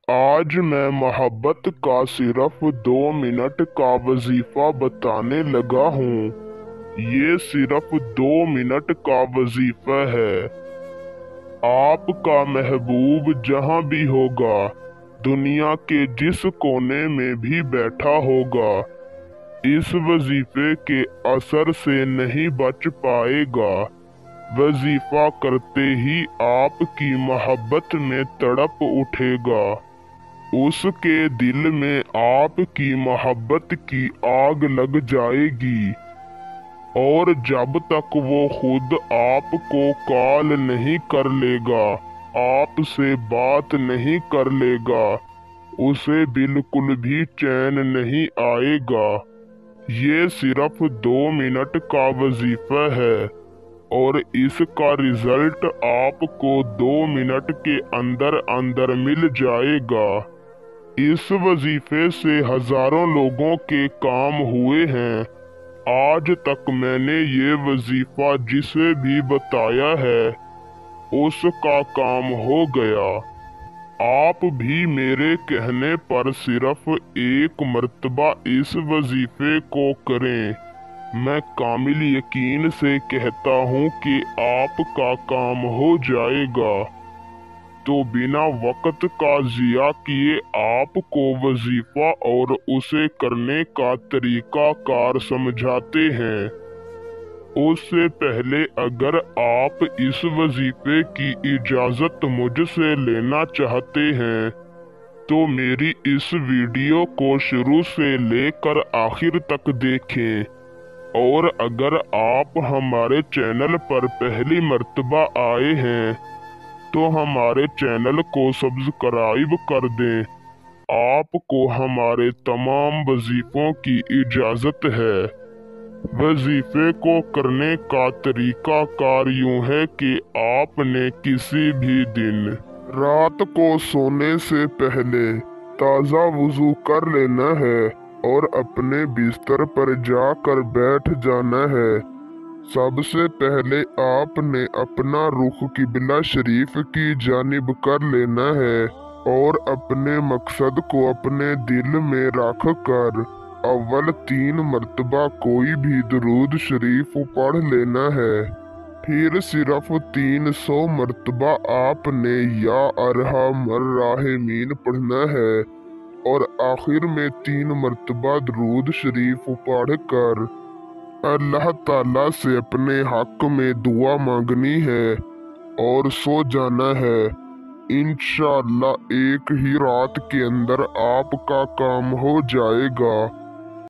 आज मैं मोहब्बत का सिर्फ 2 मिनट का वजीफा बताने लगा हूँ। ये सिर्फ 2 मिनट का वजीफा है। आपका महबूब जहाँ भी होगा, दुनिया के जिस कोने में भी बैठा होगा, इस वजीफे के असर से नहीं बच पाएगा। वजीफा करते ही आपकी मोहब्बत में तड़प उठेगा। उसके दिल में आपकी मोहब्बत की आग लग जाएगी, और जब तक वो खुद आपको कॉल नहीं कर लेगा, आपसे बात नहीं कर लेगा, उसे बिल्कुल भी चैन नहीं आएगा। ये सिर्फ 2 मिनट का वजीफा है, और इसका रिजल्ट आपको 2 मिनट के अंदर अंदर मिल जाएगा। इस वजीफे से हजारों लोगों के काम हुए हैं। आज तक मैंने ये वजीफा जिसे भी बताया है, उसका काम हो गया। आप भी मेरे कहने पर सिर्फ एक मर्तबा इस वजीफे को करें। मैं कामिल यकीन से कहता हूँ कि आपका काम हो जाएगा। तो बिना वक्त का जिया किए आपको वजीफा और उसे करने का तरीका कार समझाते हैं। उससे पहले अगर आप इस वजीफे की इजाज़त मुझसे लेना चाहते हैं, तो मेरी इस वीडियो को शुरू से लेकर आखिर तक देखें। और अगर आप हमारे चैनल पर पहली मर्तबा आए हैं, तो हमारे चैनल को सब्सक्राइब कर दें। आपको हमारे तमाम वजीफों की इजाज़त है। वजीफे को करने का तरीका कार यूं है कि आपने किसी भी दिन रात को सोने से पहले ताज़ा वुज़ू कर लेना है और अपने बिस्तर पर जाकर बैठ जाना है। सबसे पहले आपने अपना रुख किबला शरीफ की जानिब कर लेना है और अपने मकसद को अपने दिल में रख कर अव्वल 3 मर्तबा कोई भी दुरूद शरीफ पढ़ लेना है। फिर सिर्फ 300 मर्तबा आपने या अरहमर राहिमीन पढ़ना है, और आखिर में 3 मर्तबा दुरूद शरीफ पढ़ कर अल्लाह ताला से अपने हक में दुआ मांगनी है और सो जाना है। इंशाअल्लाह एक ही रात के अंदर आपका काम हो जाएगा।